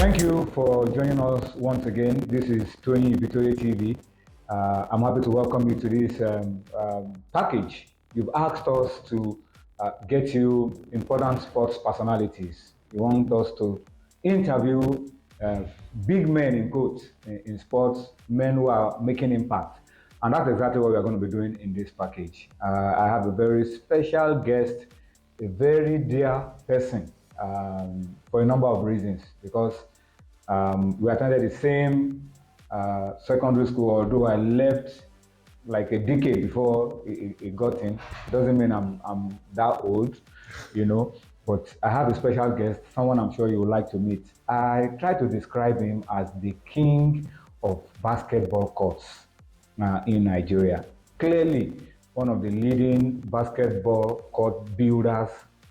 Thank you for joining us once again. This is Tony Victoria TV. I'm happy to welcome you to this package. You've asked us to get you important sports personalities. You want us to interview uh, big men in quotes in sports, men who are making impact. And that's exactly what we are going to be doing in this package. I have a very special guest, a very dear person for a number of reasons. Because we attended the same secondary school, although I left like a decade before it got in. It doesn't mean I'm that old, you know. But I have a special guest, someone I'm sure you would like to meet. I try to describe him as the king of basketball courts in Nigeria. Clearly, one of the leading basketball court builders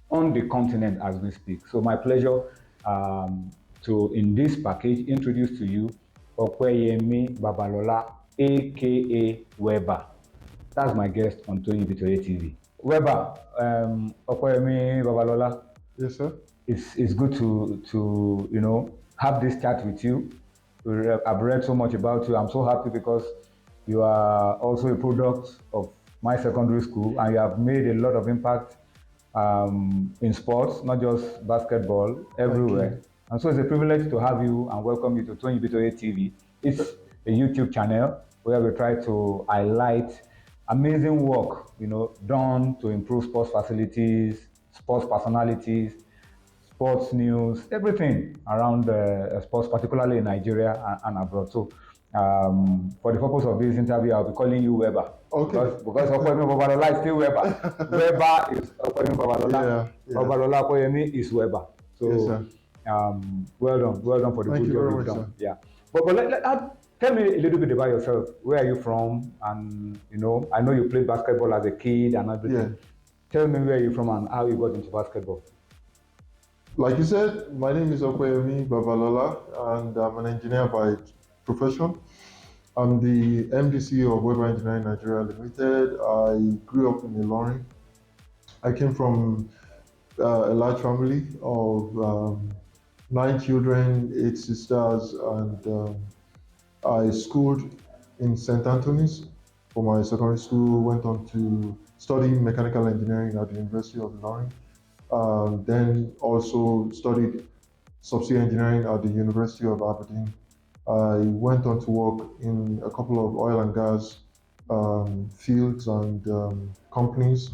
on the continent as we speak. So my pleasure to, in this package, introduce to you Opeyemi Babalola, aka Weber. That's my guest on Tony Victoria TV. Weber, Opeyemi Babalola. Yes, sir. It's good to have this chat with you. I've read so much about you. I'm so happy because you are also a product of my secondary school, and you have made a lot of impact in sports, not just basketball, everywhere. And so it's a privilege to have you and welcome you to Tony Victoria TV. It's a YouTube channel where we try to highlight amazing work, done to improve sports facilities, sports personalities, sports news, everything around sports, particularly in Nigeria and abroad. So, for the purpose of this interview, I'll be calling you Weber. Okay. Because Opeyemi Babalola is still Weber. Weber is Opeyemi Babalola. Yeah. Babalola Opeyemi is Weber. So, yes, sir. Well done for the Thank good you job very you've much, done. sir. Yeah. But tell me a little bit about yourself. Where are you from? And I know you played basketball as a kid and everything. Yeah. Tell me where you're from and how you got into basketball. Like you said, my name is Opeyemi Babalola, and I'm an engineer by profession. I'm the MDC of Weber Engineering Nigeria Limited. I grew up in Ilorin. I came from a large family of 9 children, 8 sisters, and I schooled in St. Anthony's for my secondary school, went on to study mechanical engineering at the University of Ilorin. Then also studied subsea engineering at the University of Aberdeen. I went on to work in a couple of oil and gas fields and companies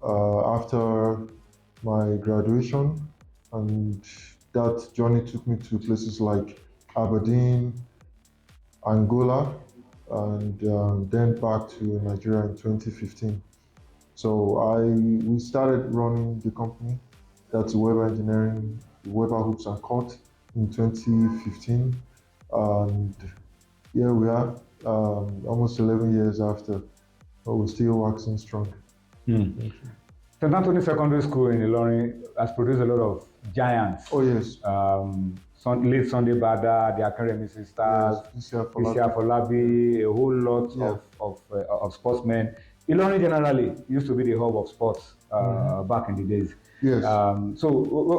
after my graduation, and that journey took me to places like Aberdeen, Angola, and then back to Nigeria in 2015. So we started running the company, that's Weber Engineering, Weber Hoops and Court, in 2015, and here we are, almost 11 years after, but we're still waxing strong. St. Anthony Secondary School in Ilorin has produced a lot of giants. Oh yes. Late Sunday Bada, the Academy Sisters, Yes, Isia Folabi, a whole lot of sportsmen. Ilorin generally used to be the hub of sports back in the days. Yes. So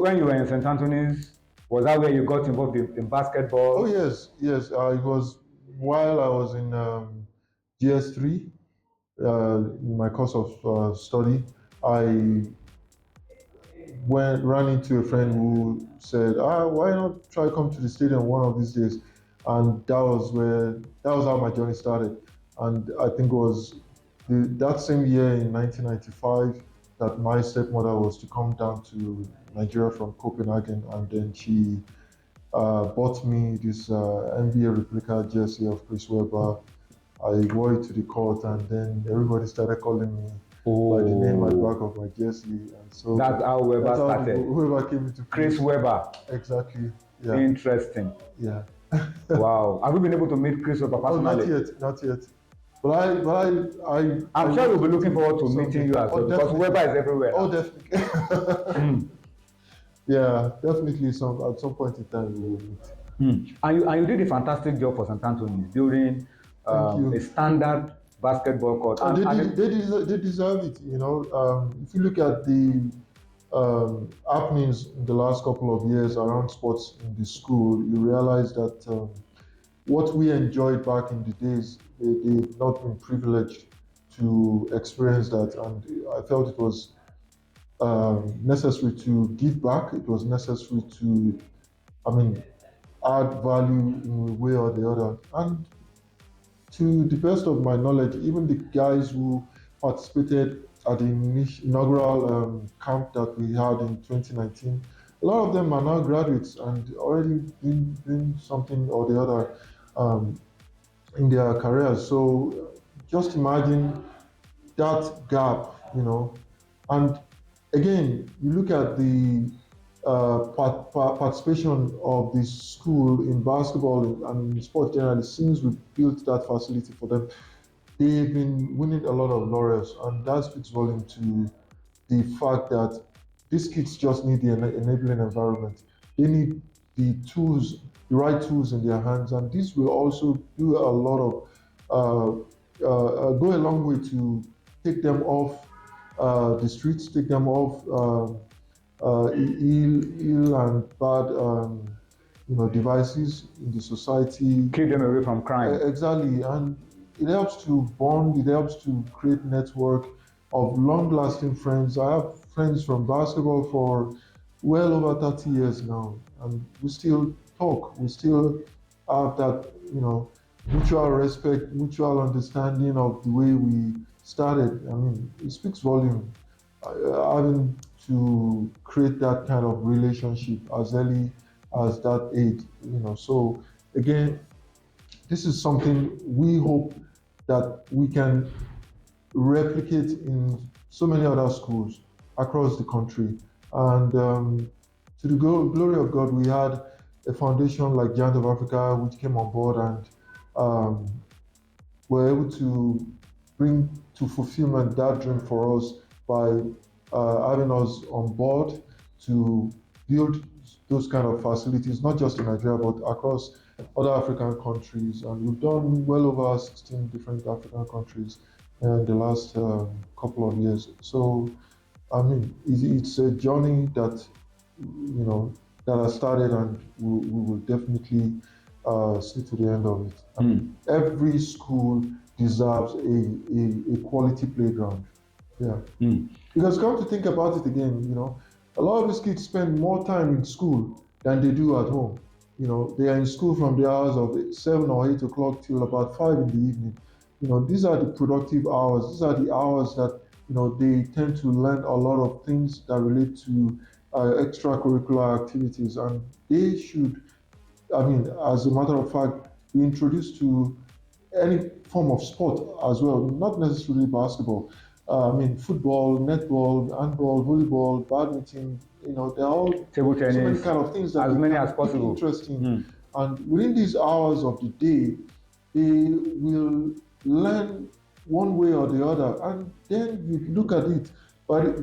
when you were in St. Anthony's, was that where you got involved in basketball? Oh yes. It was while I was in GS3, in my course of study. I ran into a friend who said, why not try come to the stadium one of these days? And that was how my journey started. And I think it was that same year in 1995 that my stepmother was to come down to Nigeria from Copenhagen, and then she bought me this NBA replica jersey of Chris Webber. I wore it to the court, and then everybody started calling me by the name at the back of my jersey, and so that's how Weber started. Weber came into Chris Webber. Exactly. Yeah. Interesting. Yeah. Wow. Have you been able to meet Chris Webber personally? Oh, not yet. But I'm sure we'll be looking forward to meeting you as well, because Weber is everywhere. Oh, definitely. Yeah, definitely. At some point in time we will meet. And you did a fantastic job for St. Anthony's building a standard basketball court. They deserve it. If you look at the happenings in the last couple of years around sports in the school, you realize that what we enjoyed back in the days, they've not been privileged to experience that. And I felt it was necessary to give back. It was necessary to, I mean, add value in a way or the other. And to the best of my knowledge, even the guys who participated at the inaugural camp that we had in 2019, a lot of them are now graduates and already doing something or the other um, in their careers. So just imagine that gap, and again, you look at the participation of the school in basketball and in sports generally since we built that facility for them. They've been winning a lot of laurels, and that speaks volume to the fact that these kids just need the enabling environment. They need the tools, the right tools in their hands, and this will also do a lot of go a long way to take them off the streets, take them off ill and bad devices in the society. Keep them away from crime. Exactly, and it helps to bond. It helps to create network of long-lasting friends. I have friends from basketball for well over 30 years now, and we still talk. We still have that, mutual respect, mutual understanding of the way we started. I mean, it speaks volume. Having to create that kind of relationship as early as that age, So again, this is something we hope that we can replicate in so many other schools across the country. And to the glory of God, we had a foundation like Giant of Africa, which came on board and were able to bring to fulfillment that dream for us by having us on board to build those kind of facilities, not just in Nigeria, but across other African countries. And we've done well over 16 different African countries in the last couple of years. So, I mean, it's a journey that, that has started and we will definitely see to the end of it. I mean, every school deserves a quality playground. Yeah. Because come to think about it again, a lot of these kids spend more time in school than they do at home. They are in school from the hours of 7 or 8 o'clock till about 5 in the evening. These are the productive hours. These are the hours that, they tend to learn a lot of things that relate to extracurricular activities. And they should, I mean, as a matter of fact, be introduced to any form of sport as well, not necessarily basketball. I mean, football, netball, handball, volleyball, badminton, they're all Table so many tennis, kind of things that as they many can as possible. interesting. And within these hours of the day, they will learn one way or the other. And then you look at it, but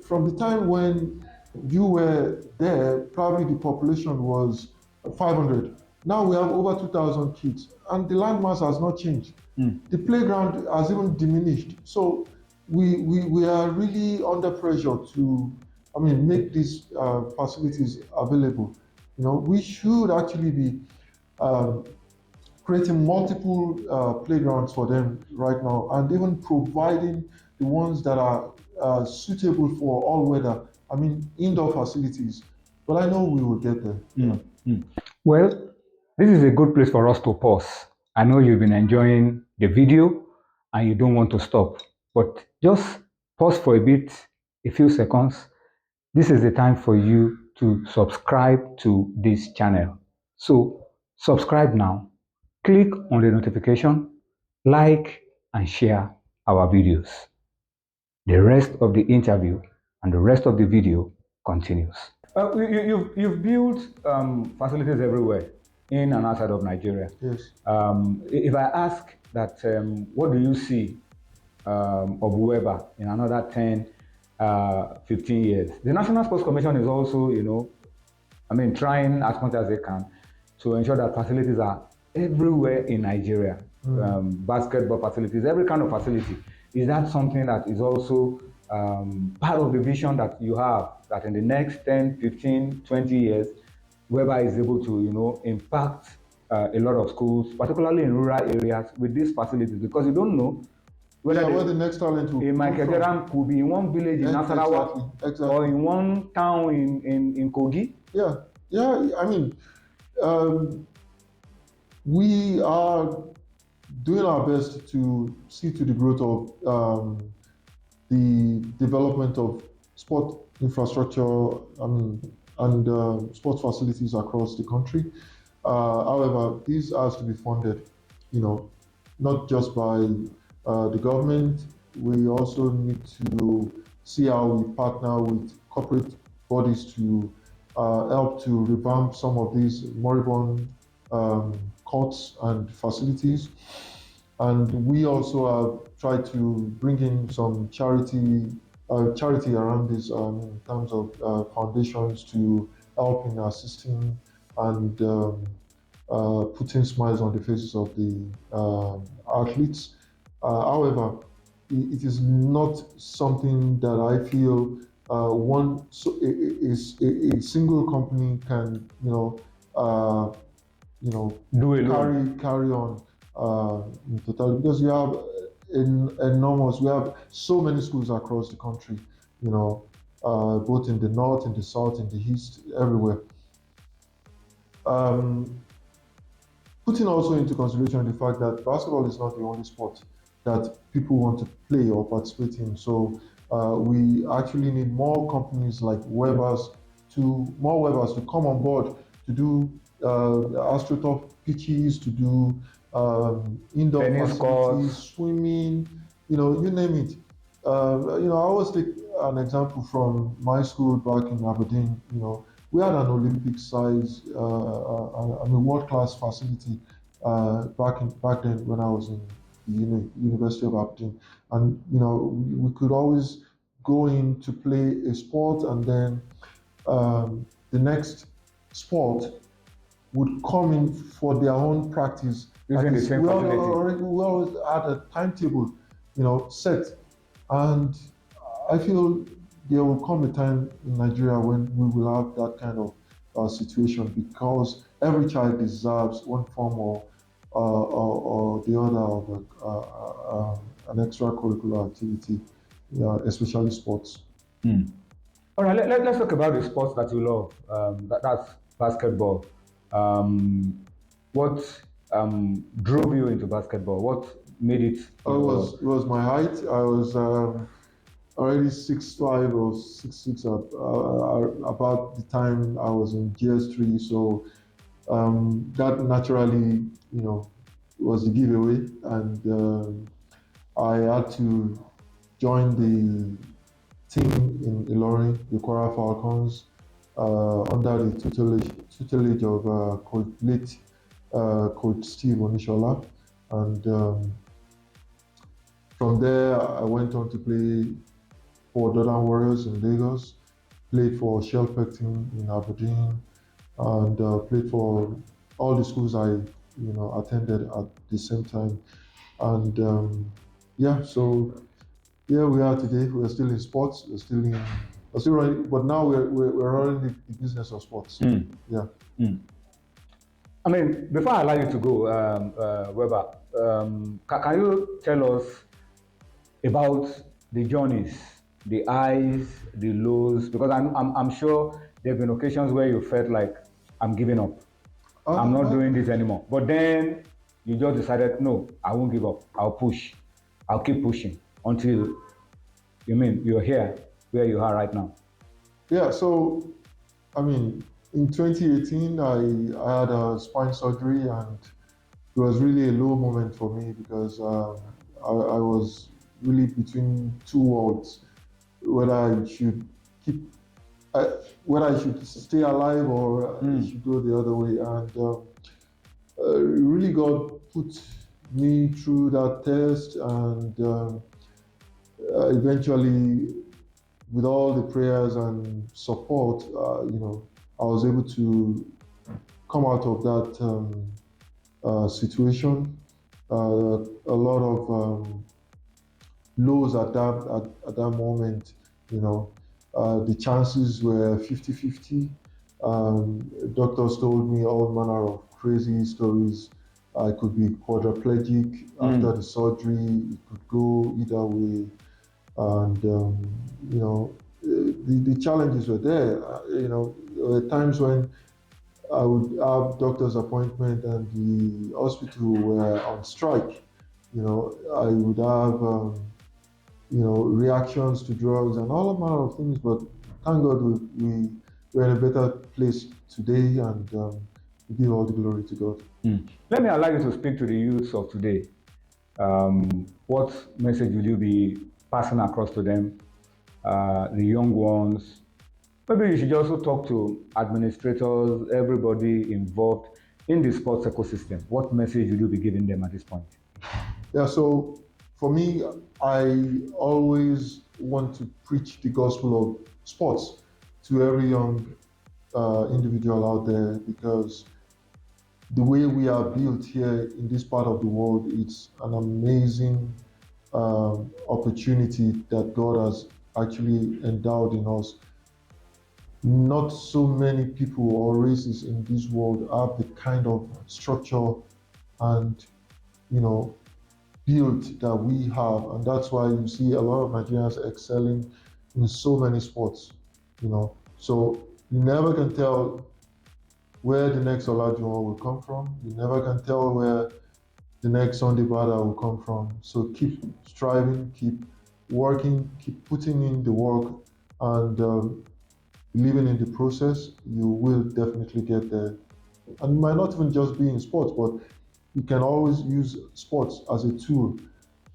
from the time when you were there, probably the population was 500. Now we have over 2,000 kids, and the landmass has not changed. The playground has even diminished. So we are really under pressure to, make these facilities available. We should actually be um, creating multiple playgrounds for them right now, and even providing the ones that are suitable for all weather. I mean, indoor facilities. But I know we will get there. Well, this is a good place for us to pause. I know you've been enjoying the video and you don't want to stop, but just pause for a bit, a few seconds. This is the time for you to subscribe to this channel. So, subscribe now, click on the notification, like, and share our videos. The rest of the interview and the rest of the video continues. You've built facilities everywhere in and outside of Nigeria. Yes. If I ask that, what do you see of Weber in another 10, 15 years? The National Sports Commission is also, trying as much as they can to ensure that facilities are everywhere in Nigeria. Basketball facilities, every kind of facility. Is that something that is also part of the vision that you have, that in the next 10, 15, 20 years, whereby is able to, impact a lot of schools, particularly in rural areas with these facilities, because you don't know whether Yeah, where the next talent will a come Michael from. Jordan could be in one village in Exactly, Nasarawa or exactly. in one town in Kogi. Yeah, yeah. I mean, um, we are doing our best to see to the growth of the development of sport infrastructure, and sports facilities across the country. However, this has to be funded, not just by the government. We also need to see how we partner with corporate bodies to help to revamp some of these moribund courts and facilities. And we also have tried to bring in some charity around this, in terms of foundations to help in assisting and putting smiles on the faces of the athletes. However, it is not something that I feel a single company can, uh, Do alone. carry on in totality, because you have enormous. We have so many schools across the country, both in the north, in the south, in the east, everywhere. Um, Putting also into consideration the fact that basketball is not the only sport that people want to play or participate in. So we actually need more companies like Weber's to come on board to do AstroTurf pitches, to do indoor Tennis facilities, courts. swimming, you name it. I always take an example from my school back in Aberdeen. We had an Olympic size, world class facility back then when I was in the University of Aberdeen, and we could always go in to play a sport, and then the next sport would come in for their own practice. Using the same facility. We always had a timetable, set, and I feel there will come a time in Nigeria when we will have that kind of situation, because every child deserves one form or the other of an extracurricular activity, especially sports. All right, let's talk about the sports that you love. That's basketball. What drove you into basketball? What made it It was my height. I was already 6'5" or 6'6" about the time I was in GS3. So that naturally, was the giveaway, and I had to join the team in Ilorin, the Kwara Falcons, under the tutelage of late Coach Steve Onishola. And from there, I went on to play for Dodan Warriors in Lagos, played for Shellpec team in Aberdeen, and played for all the schools I attended at the same time. And yeah, so here we are today. We're still in sports. We're still running, but now we're running the business of sports. Yeah. I mean, before I allow you to go, Weber, can you tell us about the journeys, the highs, the lows? Because I'm sure there have been occasions where you felt like, I'm giving up. I'm not doing this anymore. But then you just decided, no, I won't give up. I'll push. I'll keep pushing until you're here where you are right now. Yeah. So, I mean, in 2018, I had a spine surgery, and it was really a low moment for me, because I was really between two worlds, whether I should keep, whether I should stay alive or I should go the other way. And really, God put me through that test, and eventually, with all the prayers and support, I was able to come out of that situation. A lot of lows at that moment. You know, the chances were 50-50. Doctors told me all manner of crazy stories. I could be quadriplegic after the surgery. It could go either way, and the challenges were there. There were times when I would have doctor's appointment and the hospital were on strike. I would have reactions to drugs and all manner of things. But thank God we're in a better place today, and we give all the glory to God. Let me allow you to speak to the youth of today. What message will you be passing across to them, the young ones? Maybe you should also talk to administrators, everybody involved in the sports ecosystem. What message will you be giving them at this point? Yeah, so for me, I always want to preach the gospel of sports to every young individual out there, because the way we are built here in this part of the world, it's an amazing opportunity that God has actually endowed in us. Not so many people or races in this world have the kind of structure and build that we have, and that's why you see a lot of Nigerians excelling in so many sports. So you never can tell where the next Olajuwon will come from. You never can tell where the next Sunday Bada will come from. So keep striving, keep working, keep putting in the work, and believing in the process. You will definitely get there. And it might not even just be in sports, but you can always use sports as a tool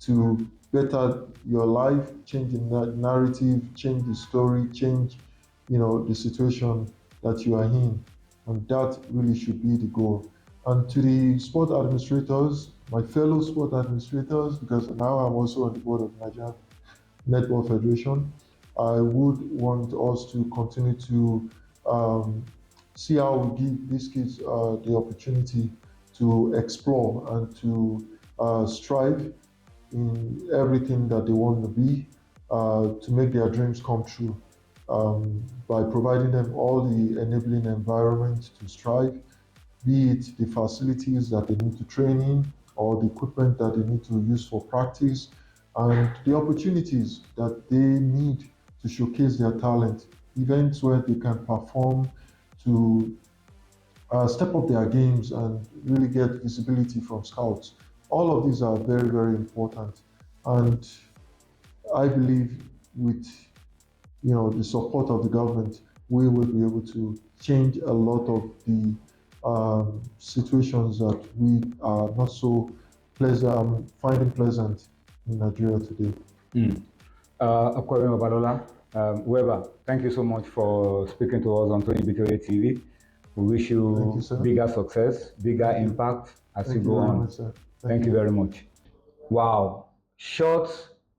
to better your life, change the narrative, change the story, change the situation that you are in. And that really should be the goal. And to the sport administrators, my fellow sport administrators, because now I'm also on the board of Nigeria Netball Federation, I would want us to continue to see how we give these kids the opportunity to explore and to strive in everything that they want to be, to make their dreams come true, by providing them all the enabling environment to strive, be it the facilities that they need to train in or the equipment that they need to use for practice, and the opportunities that they need to showcase their talent, events where they can perform to step up their games and really get visibility from scouts. All of these are very, very important. And I believe with the support of the government, we will be able to change a lot of the situations that we are not so pleasant, finding pleasant in Nigeria today. Opeyemi Babalola, Weber, thank you so much for speaking to us on Tony Bitore TV. We wish you, bigger success, bigger impact as you go on. Thank you very much. Wow, short,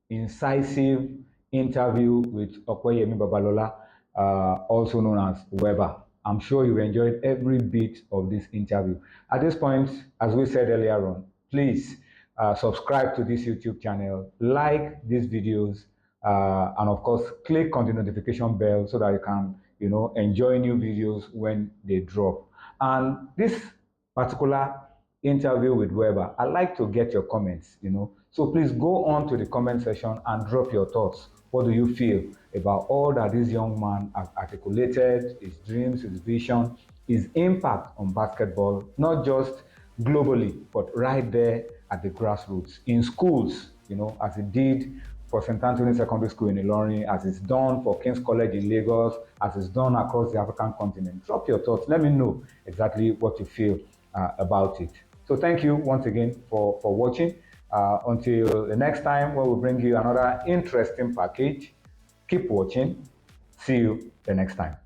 incisive interview with Opeyemi Babalola, also known as Weber. I'm sure you enjoyed every bit of this interview. At this point, as we said earlier on, please subscribe to this YouTube channel, like these videos, and of course, click on the notification bell so that you can, enjoy new videos when they drop. And this particular interview with Weber, I'd like to get your comments, So please go on to the comment section and drop your thoughts. What do you feel about all that this young man has articulated, his dreams, his vision, his impact on basketball, not just globally, but right there at the grassroots, in schools, as he did for St. Anthony Secondary School in Ilorin, as it's done for King's College in Lagos, as it's done across the African continent. Drop your thoughts. Let me know exactly what you feel about it. So thank you once again for watching. Until the next time, where we bring you another interesting package, keep watching. See you the next time.